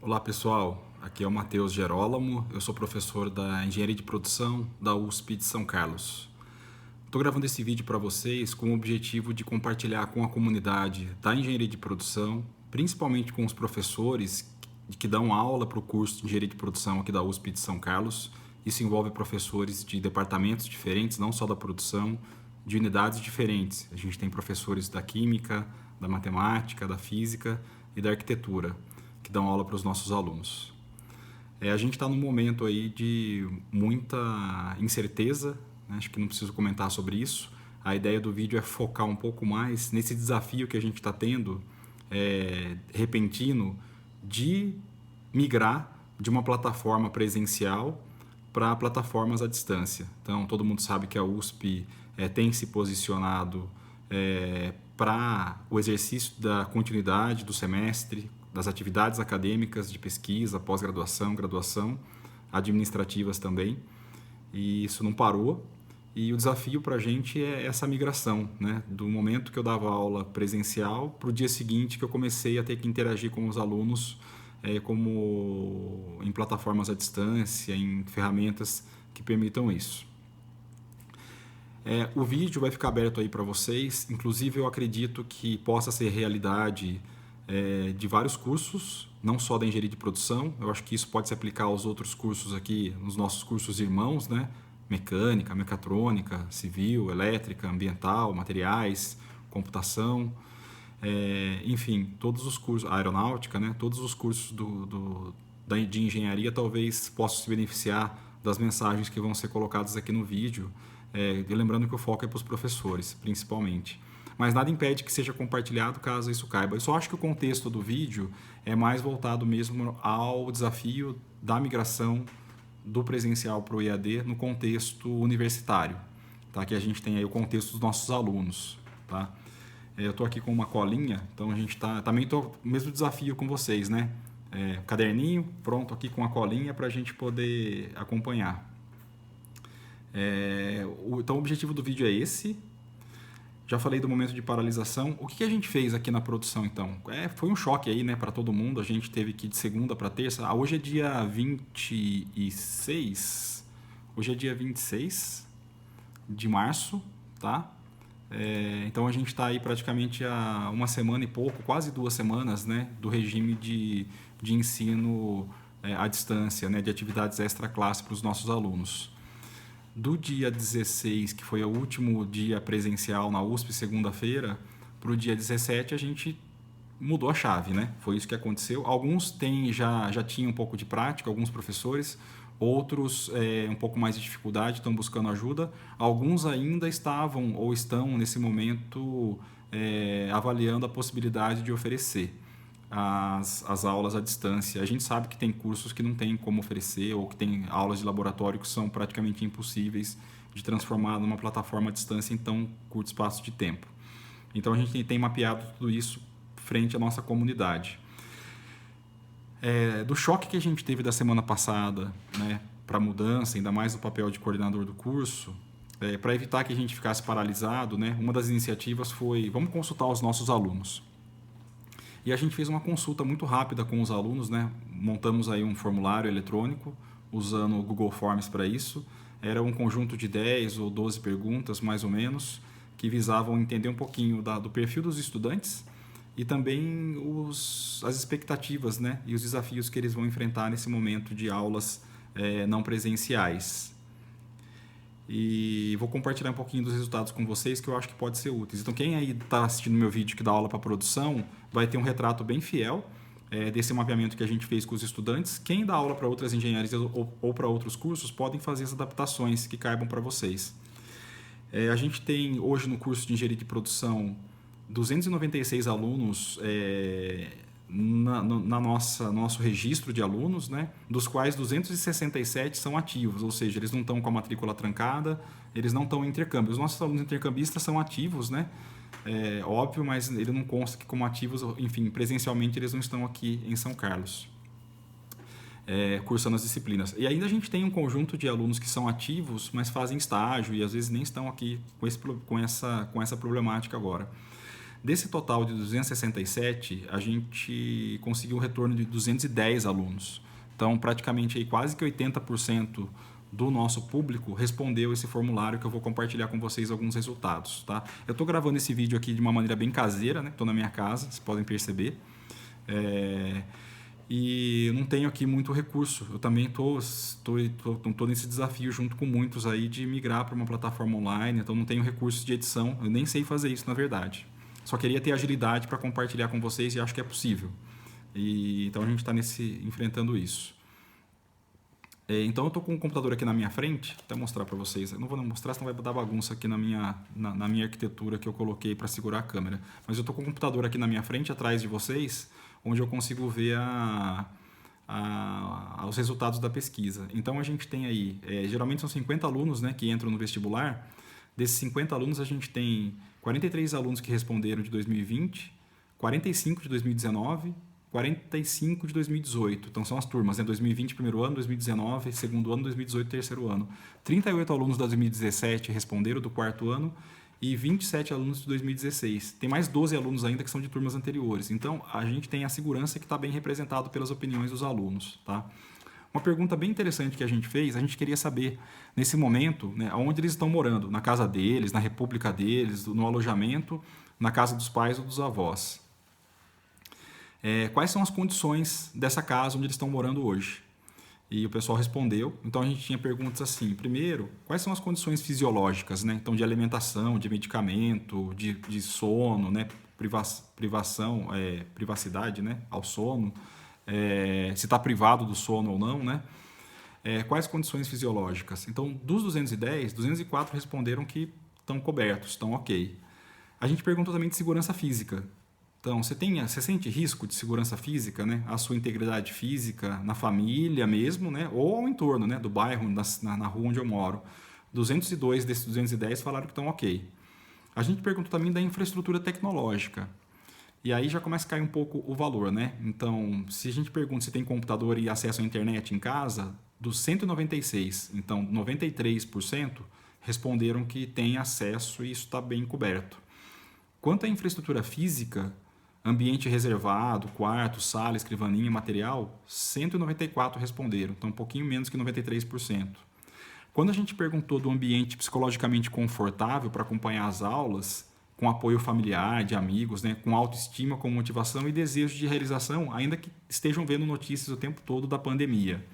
Olá pessoal, aqui é o Matheus Gerolamo, eu sou professor da Engenharia de Produção da USP de São Carlos. Estou gravando esse vídeo para vocês com o objetivo de compartilhar com a comunidade da Engenharia de Produção, principalmente com os professores que dão aula para o curso de Engenharia de Produção aqui da USP de São Carlos. Isso envolve professores de departamentos diferentes, não só da produção, de unidades diferentes. A gente tem professores da Química, da Matemática, da Física e da Arquitetura que dão aula para os nossos alunos. A gente está num momento aí de muita incerteza, né? Acho que não preciso comentar sobre isso. A ideia do vídeo é focar um pouco mais nesse desafio que a gente está tendo, repentino, de migrar de uma plataforma presencial para plataformas à distância. Então, todo mundo sabe que a USP tem se posicionado para o exercício da continuidade do semestre, das atividades acadêmicas de pesquisa, pós-graduação, graduação, administrativas também, e isso não parou. E o desafio para a gente é essa migração, né? Do momento que eu dava aula presencial para o dia seguinte que eu comecei a ter que interagir com os alunos como em plataformas à distância, em ferramentas que permitam isso. O vídeo vai ficar aberto aí para vocês, inclusive eu acredito que possa ser realidade de vários cursos, não só da engenharia de produção. Eu acho que isso pode se aplicar aos outros cursos aqui, nos nossos cursos irmãos, né? Mecânica, mecatrônica, civil, elétrica, ambiental, materiais, computação, enfim, todos os cursos, aeronáutica, né? Todos os cursos de engenharia talvez possam se beneficiar das mensagens que vão ser colocadas aqui no vídeo, lembrando que o foco é para os professores, principalmente. Mas nada impede que seja compartilhado caso isso caiba. Eu só acho que o contexto do vídeo é mais voltado mesmo ao desafio da migração do presencial para o EAD no contexto universitário, tá? Que a gente tem aí o contexto dos nossos alunos, tá? Eu estou aqui com uma colinha, então a gente também estou no mesmo desafio com vocês, né? Caderninho, pronto aqui com a colinha para a gente poder acompanhar. Então o objetivo do vídeo é esse. Já falei do momento de paralisação. O que a gente fez aqui na produção, então? Foi um choque aí, né, para todo mundo. A gente teve que ir de segunda para terça. Hoje é dia 26. Hoje é dia 26 de março, tá? Então a gente está aí praticamente há uma semana e pouco, quase 2 semanas, né, do regime de ensino à distância, né, de atividades extra-classe para os nossos alunos. Do dia 16, que foi o último dia presencial na USP, segunda-feira, para o dia 17 a gente mudou a chave, né? Foi isso que aconteceu. Alguns já tinham um pouco de prática, alguns professores, outros um pouco mais de dificuldade, estão buscando ajuda. Alguns ainda estavam ou estão nesse momento avaliando a possibilidade de oferecer as aulas à distância. A gente sabe que tem cursos que não tem como oferecer ou que tem aulas de laboratório que são praticamente impossíveis de transformar numa plataforma à distância em tão curto espaço de tempo. Então a gente tem mapeado tudo isso frente à nossa comunidade. Do choque que a gente teve da semana passada, né, para a mudança, ainda mais no papel de coordenador do curso, para evitar que a gente ficasse paralisado, né, uma das iniciativas foi: vamos consultar os nossos alunos. E a gente fez uma consulta muito rápida com os alunos, né? Montamos aí um formulário eletrônico usando o Google Forms para isso. Era um conjunto de 10 ou 12 perguntas, mais ou menos, que visavam entender um pouquinho do perfil dos estudantes e também as expectativas, né? E os desafios que eles vão enfrentar nesse momento de aulas não presenciais. E vou compartilhar um pouquinho dos resultados com vocês que eu acho que pode ser úteis. Então quem aí está assistindo meu vídeo que dá aula para produção vai ter um retrato bem fiel desse mapeamento que a gente fez com os estudantes. Quem dá aula para outras engenharias ou para outros cursos podem fazer as adaptações que caibam para vocês. A gente tem hoje no curso de Engenharia de Produção 296 alunos no nosso registro de alunos, né, dos quais 267 são ativos, ou seja, eles não estão com a matrícula trancada, eles não estão em intercâmbio. Os nossos alunos intercambistas são ativos, né, óbvio, mas ele não consta que como ativos, enfim, presencialmente eles não estão aqui em São Carlos, cursando as disciplinas. E ainda a gente tem um conjunto de alunos que são ativos, mas fazem estágio e às vezes nem estão aqui com essa problemática agora. Desse total de 267, a gente conseguiu um retorno de 210 alunos. Então, praticamente aí, quase que 80% do nosso público respondeu esse formulário que eu vou compartilhar com vocês alguns resultados. Tá? Eu estou gravando esse vídeo aqui de uma maneira bem caseira, né? Estou na minha casa, vocês podem perceber. E não tenho aqui muito recurso. Eu também estou nesse desafio junto com muitos aí de migrar para uma plataforma online, então não tenho recursos de edição, eu nem sei fazer isso na verdade. Só queria ter agilidade para compartilhar com vocês e acho que é possível. Então a gente está enfrentando isso. Então eu estou com um computador aqui na minha frente, vou até mostrar para vocês. Eu não vou mostrar, senão vai dar bagunça aqui na minha arquitetura que eu coloquei para segurar a câmera. Mas eu estou com o computador aqui na minha frente, atrás de vocês, onde eu consigo ver os resultados da pesquisa. Então a gente tem aí, geralmente são 50 alunos, né, que entram no vestibular. Desses 50 alunos a gente tem 43 alunos que responderam de 2020, 45 de 2019, 45 de 2018. Então são as turmas, né? 2020 primeiro ano, 2019 segundo ano, 2018 terceiro ano. 38 alunos da 2017 responderam do quarto ano e 27 alunos de 2016. Tem mais 12 alunos ainda que são de turmas anteriores. Então a gente tem a segurança que está bem representado pelas opiniões dos alunos. Tá? Uma pergunta bem interessante que a gente fez, a gente queria saber, nesse momento, né, onde eles estão morando, na casa deles, na república deles, no alojamento, na casa dos pais ou dos avós. Quais são as condições dessa casa onde eles estão morando hoje? E o pessoal respondeu. Então a gente tinha perguntas assim: primeiro, quais são as condições fisiológicas, né? Então, de alimentação, de medicamento, de sono, né? Privacidade, né? Ao sono, se está privado do sono ou não, né? Quais condições fisiológicas? Então, dos 210, 204 responderam que estão cobertos, estão ok. A gente perguntou também de segurança física. Então, você sente risco de segurança física, né? A sua integridade física, na família mesmo, né? Ou ao entorno, né? Do bairro, na rua onde eu moro. 202 desses 210 falaram que estão ok. A gente perguntou também da infraestrutura tecnológica. E aí já começa a cair um pouco o valor, né? Então, se a gente pergunta se tem computador e acesso à internet em casa, dos 196, então 93% responderam que tem acesso e isso está bem coberto. Quanto à infraestrutura física, ambiente reservado, quarto, sala, escrivaninha, material, 194 responderam, então um pouquinho menos que 93%. Quando a gente perguntou do ambiente psicologicamente confortável para acompanhar as aulas, com apoio familiar, de amigos, né, com autoestima, com motivação e desejo de realização, ainda que estejam vendo notícias o tempo todo da pandemia.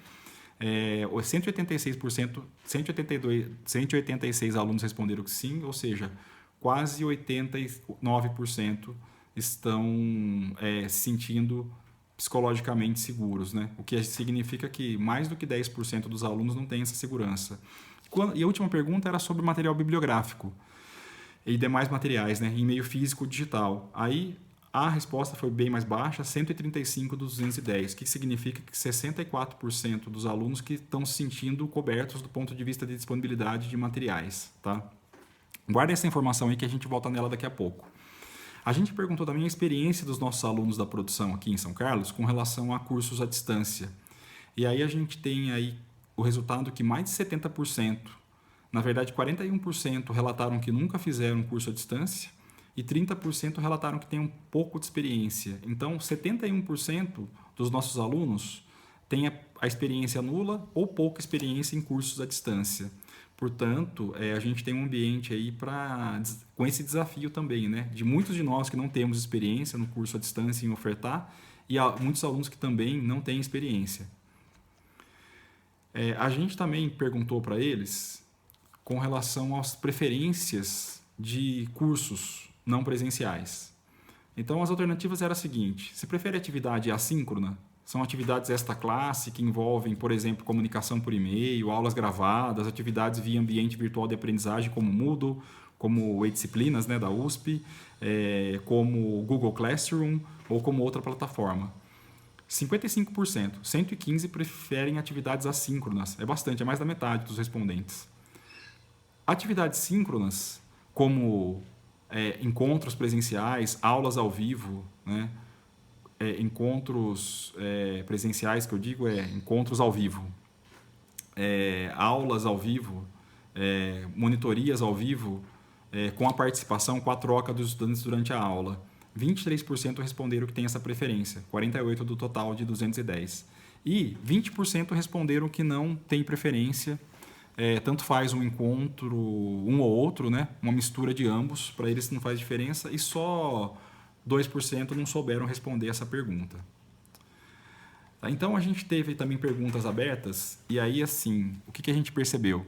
186 alunos responderam que sim, ou seja, quase 89% estão se sentindo psicologicamente seguros, né? O que significa que mais do que 10% dos alunos não têm essa segurança. E a última pergunta era sobre material bibliográfico e demais materiais, né? Em meio físico ou digital. Aí a resposta foi bem mais baixa, 135 dos 210, que significa que 64% dos alunos que estão se sentindo cobertos do ponto de vista de disponibilidade de materiais, tá? Guarda essa informação aí que a gente volta nela daqui a pouco. A gente perguntou também a experiência dos nossos alunos da produção aqui em São Carlos com relação a cursos à distância. E aí a gente tem aí o resultado que mais de 70%, na verdade 41% relataram que nunca fizeram um curso à distância e 30% relataram que têm um pouco de experiência. Então 71% dos nossos alunos têm a experiência nula ou pouca experiência em cursos à distância. Portanto, a gente tem um ambiente aí com esse desafio também, né? De muitos de nós que não temos experiência no curso à distância em ofertar e há muitos alunos que também não têm experiência. A gente também perguntou para eles com relação às preferências de cursos não presenciais. Então, as alternativas eram as seguintes: você prefere atividade assíncrona? São atividades extra-classe que envolvem, por exemplo, comunicação por e-mail, aulas gravadas, atividades via ambiente virtual de aprendizagem como Moodle, como o E-Disciplinas, né, da USP, como o Google Classroom ou como outra plataforma. 55%, 115 preferem atividades assíncronas. É bastante, é mais da metade dos respondentes. Atividades síncronas, como encontros presenciais, aulas ao vivo, né? Encontros presenciais, que eu digo, encontros ao vivo, aulas ao vivo, monitorias ao vivo, com a participação, com a troca dos estudantes durante a aula. 23% responderam que tem essa preferência, 48% do total de 210. E 20% responderam que não tem preferência, tanto faz um encontro, um ou outro, né? Uma mistura de ambos, para eles não faz diferença, e só 2% não souberam responder essa pergunta. Então a gente teve também perguntas abertas, e aí assim, o que a gente percebeu?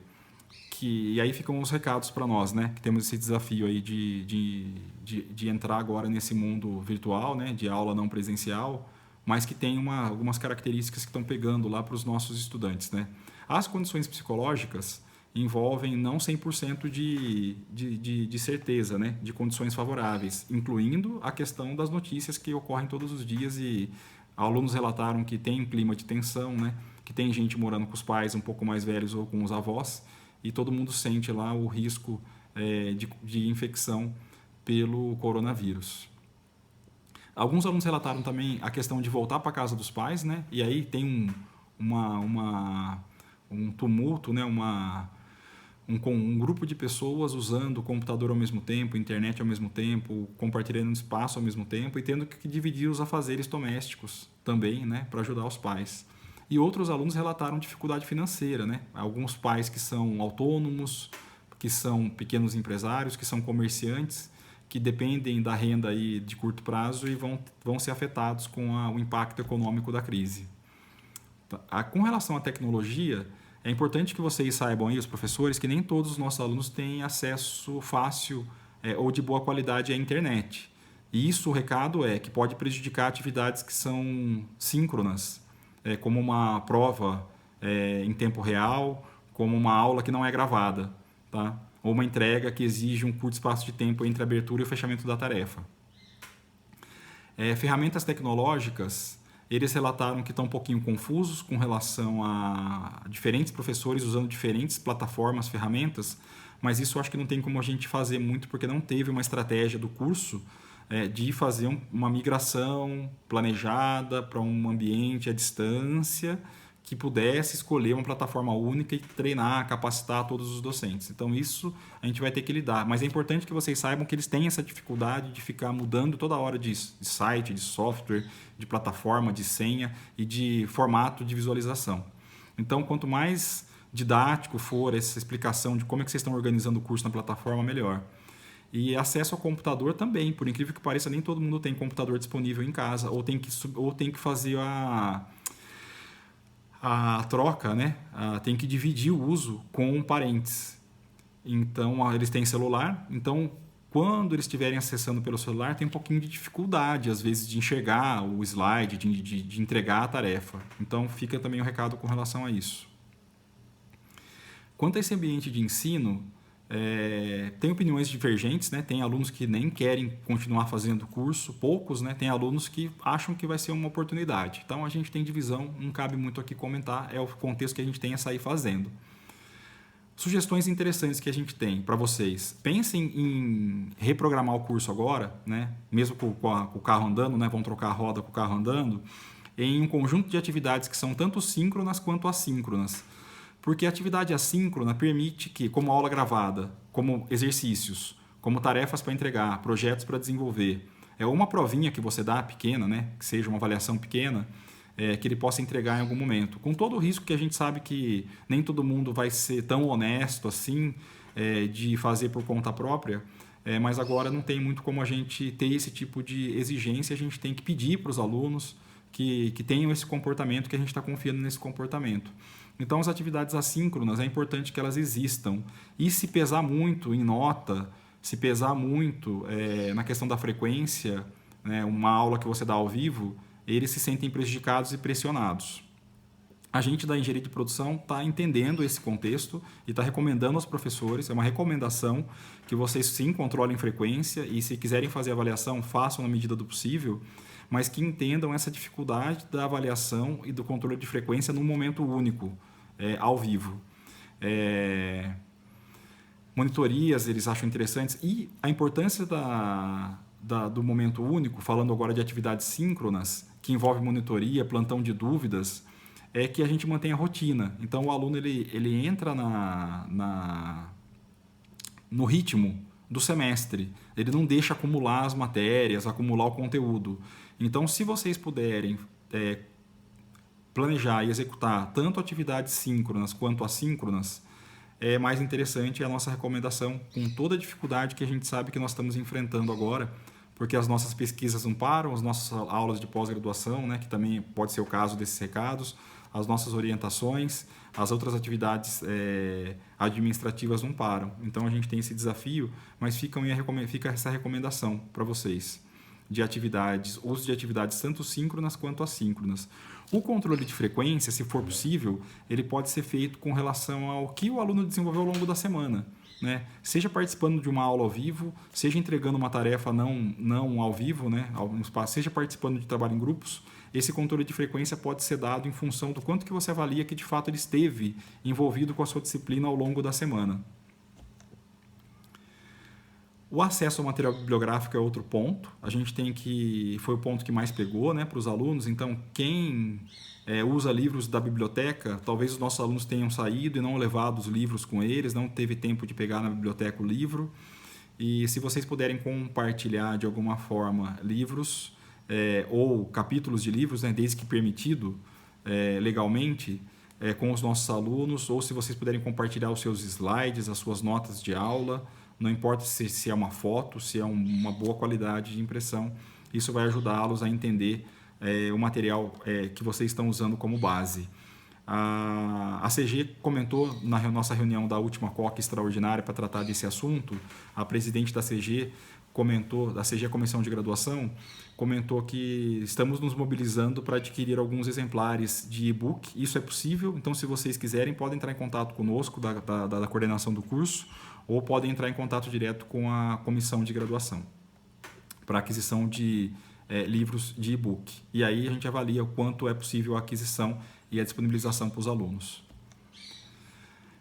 E aí ficam os recados para nós, né? Que temos esse desafio aí de entrar agora nesse mundo virtual, né? De aula não presencial, mas que tem algumas características que estão pegando lá para os nossos estudantes, né? As condições psicológicas envolvem não 100% de certeza, né? De condições favoráveis, incluindo a questão das notícias que ocorrem todos os dias, e alunos relataram que tem um clima de tensão, né? Que tem gente morando com os pais um pouco mais velhos ou com os avós, e todo mundo sente lá o risco de infecção pelo coronavírus. Alguns alunos relataram também a questão de voltar para a casa dos pais, né? E aí tem um tumulto, né? Um grupo de pessoas usando o computador ao mesmo tempo, internet ao mesmo tempo, compartilhando espaço ao mesmo tempo e tendo que dividir os afazeres domésticos também, né? Para ajudar os pais. E outros alunos relataram dificuldade financeira, né? Alguns pais que são autônomos, que são pequenos empresários, que são comerciantes, que dependem da renda aí de curto prazo e vão ser afetados com o impacto econômico da crise. Com relação à tecnologia, é importante que vocês saibam aí, os professores, que nem todos os nossos alunos têm acesso fácil ou de boa qualidade à internet. E isso, o recado é que pode prejudicar atividades que são síncronas, como uma prova em tempo real, como uma aula que não é gravada, tá? Ou uma entrega que exige um curto espaço de tempo entre a abertura e o fechamento da tarefa. Ferramentas tecnológicas, eles relataram que estão um pouquinho confusos com relação a diferentes professores usando diferentes plataformas, ferramentas, mas isso eu acho que não tem como a gente fazer muito, porque não teve uma estratégia do curso de fazer uma migração planejada para um ambiente à distância que pudesse escolher uma plataforma única e treinar, capacitar todos os docentes. Então isso a gente vai ter que lidar, mas é importante que vocês saibam que eles têm essa dificuldade de ficar mudando toda hora de site, de software, de plataforma, de senha e de formato de visualização. Então quanto mais didático for essa explicação de como é que vocês estão organizando o curso na plataforma, melhor. E acesso ao computador também, por incrível que pareça, nem todo mundo tem computador disponível em casa, ou tem que fazer a troca, né? Tem que dividir o uso com parentes. Então, eles têm celular, então quando eles estiverem acessando pelo celular, tem um pouquinho de dificuldade, às vezes, de enxergar o slide, de entregar a tarefa. Então, fica também o recado com relação a isso. Quanto a esse ambiente de ensino, tem opiniões divergentes, né? Tem alunos que nem querem continuar fazendo o curso, poucos, né? Tem alunos que acham que vai ser uma oportunidade. Então a gente tem divisão, não cabe muito aqui comentar, é o contexto que a gente tem a sair fazendo. Sugestões interessantes que a gente tem para vocês. Pensem em reprogramar o curso agora, né? Mesmo com o carro andando, né? Vão trocar a roda com o carro andando, em um conjunto de atividades que são tanto síncronas quanto assíncronas. Porque a atividade assíncrona permite que, como aula gravada, como exercícios, como tarefas para entregar, projetos para desenvolver, uma provinha que você dá pequena, né, que seja uma avaliação pequena, que ele possa entregar em algum momento. Com todo o risco que a gente sabe que nem todo mundo vai ser tão honesto assim, de fazer por conta própria, mas agora não tem muito como a gente ter esse tipo de exigência, a gente tem que pedir para os alunos que tenham esse comportamento, que a gente está confiando nesse comportamento. Então, as atividades assíncronas, é importante que elas existam. E se pesar muito em nota, se pesar muito na questão da frequência, né, uma aula que você dá ao vivo, eles se sentem prejudicados e pressionados. A gente da engenharia de produção está entendendo esse contexto e está recomendando aos professores, é uma recomendação que vocês sim controlem frequência e se quiserem fazer avaliação, façam na medida do possível, mas que entendam essa dificuldade da avaliação e do controle de frequência num momento único, ao vivo. Monitorias eles acham interessantes e a importância do momento único, falando agora de atividades síncronas, que envolve monitoria, plantão de dúvidas, é que a gente mantém a rotina. Então o aluno ele entra no ritmo do semestre. Ele não deixa acumular as matérias, acumular o conteúdo. Então, se vocês puderem planejar e executar tanto atividades síncronas quanto assíncronas, é mais interessante, é a nossa recomendação, com toda a dificuldade que a gente sabe que nós estamos enfrentando agora, porque as nossas pesquisas não param, as nossas aulas de pós-graduação, né, que também pode ser o caso desses recados, as nossas orientações, as outras atividades administrativas não param. Então a gente tem esse desafio, mas fica essa recomendação para vocês de atividades, uso de atividades tanto síncronas quanto assíncronas. O controle de frequência, se for possível, ele pode ser feito com relação ao que o aluno desenvolveu ao longo da semana, né? Seja participando de uma aula ao vivo, seja entregando uma tarefa não ao vivo, né? Seja participando de trabalho em grupos, esse controle de frequência pode ser dado em função do quanto que você avalia que de fato ele esteve envolvido com a sua disciplina ao longo da semana. O acesso ao material bibliográfico é outro ponto. A gente tem foi o ponto que mais pegou, né, para os alunos. Então, quem usa livros da biblioteca, talvez os nossos alunos tenham saído e não levado os livros com eles, não teve tempo de pegar na biblioteca o livro. E se vocês puderem compartilhar de alguma forma livros ou capítulos de livros, né, desde que permitido legalmente, com os nossos alunos, ou se vocês puderem compartilhar os seus slides, as suas notas de aula, não importa se é uma foto, se é uma boa qualidade de impressão, isso vai ajudá-los a entender o material que vocês estão usando como base. A CG comentou na nossa reunião da última COC extraordinária para tratar desse assunto, a presidente da CG comentou, da CG Comissão de Graduação, comentou que estamos nos mobilizando para adquirir alguns exemplares de e-book. Isso é possível, então se vocês quiserem podem entrar em contato conosco da coordenação do curso, ou podem entrar em contato direto com a comissão de graduação para aquisição de livros de e-book. E aí a gente avalia o quanto é possível a aquisição e a disponibilização para os alunos.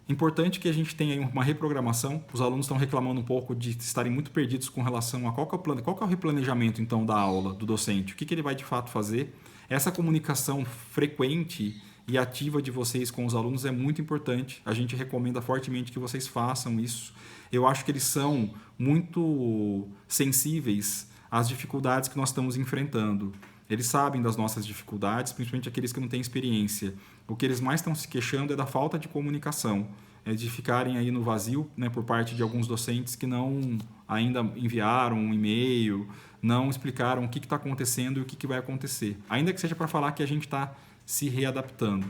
Importante que a gente tenha uma reprogramação. Os alunos estão reclamando um pouco de estarem muito perdidos com relação a qual que é o replanejamento então da aula, do docente, o que ele vai de fato fazer. Essa comunicação frequente e ativa de vocês com os alunos é muito importante. A gente recomenda fortemente que vocês façam isso. Eu acho que eles são muito sensíveis às dificuldades que nós estamos enfrentando. Eles sabem das nossas dificuldades, principalmente aqueles que não têm experiência. O que eles mais estão se queixando é da falta de comunicação, de ficarem aí no vazio, né, por parte de alguns docentes que não ainda enviaram um e-mail, não explicaram o que está acontecendo e o que vai acontecer. Ainda que seja para falar que a gente está se readaptando.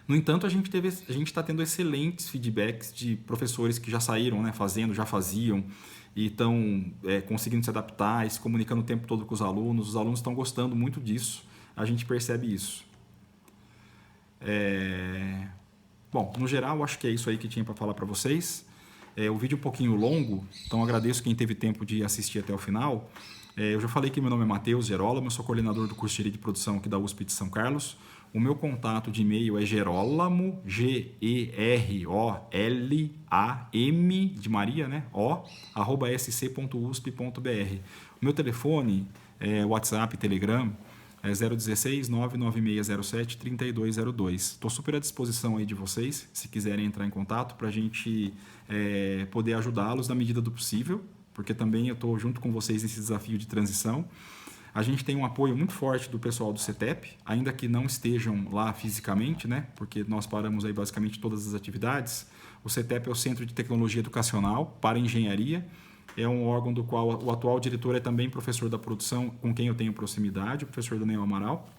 No entanto, a gente está tendo excelentes feedbacks de professores que já saíram, né, já faziam, e estão conseguindo se adaptar e se comunicando o tempo todo com os alunos. Os alunos estão gostando muito disso, a gente percebe isso. Bom, no geral, acho que é isso aí que tinha para falar para vocês. O vídeo é um pouquinho longo, então agradeço quem teve tempo de assistir até o final. Eu já falei que meu nome é Matheus Gerolamo, eu sou coordenador do curso de Direito de Produção aqui da USP de São Carlos. O meu contato de e-mail é gerolamo, G-E-R-O-L-A-M, de Maria, né? @sc.usp.br. O meu telefone, WhatsApp, Telegram, é 016 99607 3202. Estou super à disposição aí de vocês, se quiserem entrar em contato, para a gente poder ajudá-los na medida do possível, porque também eu estou junto com vocês nesse desafio de transição. A gente tem um apoio muito forte do pessoal do CETEP, ainda que não estejam lá fisicamente, né? Porque nós paramos aí basicamente todas as atividades. O CETEP é o Centro de Tecnologia Educacional para Engenharia, é um órgão do qual o atual diretor é também professor da produção, com quem eu tenho proximidade, o professor Daniel Amaral.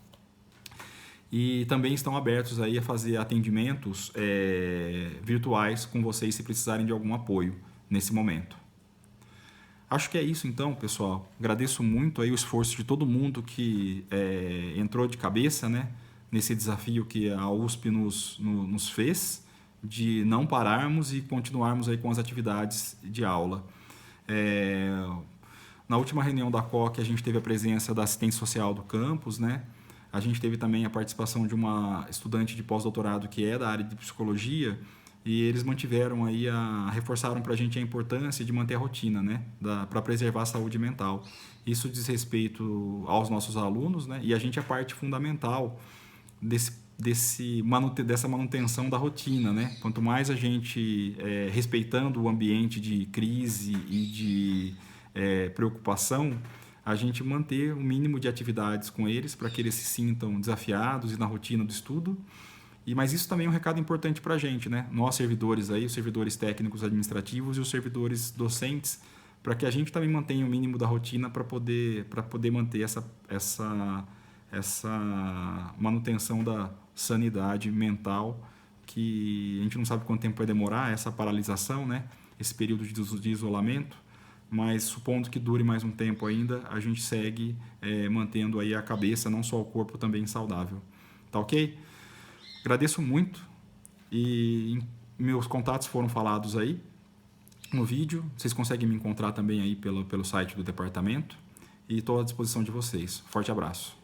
E também estão abertos aí a fazer atendimentos virtuais com vocês se precisarem de algum apoio nesse momento. Acho que é isso então, pessoal. Agradeço muito aí o esforço de todo mundo que entrou de cabeça, né, nesse desafio que a USP nos fez, de não pararmos e continuarmos aí com as atividades de aula. Na última reunião da COC, a gente teve a presença da assistente social do campus, né? A gente teve também a participação de uma estudante de pós-doutorado que é da área de psicologia, e eles mantiveram aí, reforçaram para a gente a importância de manter a rotina, né, para preservar a saúde mental. Isso diz respeito aos nossos alunos, né, e a gente é parte fundamental dessa manutenção da rotina, né? Quanto mais a gente respeitando o ambiente de crise e de preocupação, a gente manter o mínimo de atividades com eles para que eles se sintam desafiados e na rotina do estudo. Mas isso também é um recado importante para a gente, né? Nós servidores aí, os servidores técnicos administrativos e os servidores docentes, para que a gente também mantenha o mínimo da rotina para poder manter essa manutenção da sanidade mental, que a gente não sabe quanto tempo vai demorar essa paralisação, né? Esse período de isolamento, mas supondo que dure mais um tempo ainda, a gente segue mantendo aí a cabeça, não só o corpo, também saudável. Tá ok? Agradeço muito e meus contatos foram falados aí no vídeo. Vocês conseguem me encontrar também aí pelo site do departamento e estou à disposição de vocês. Forte abraço.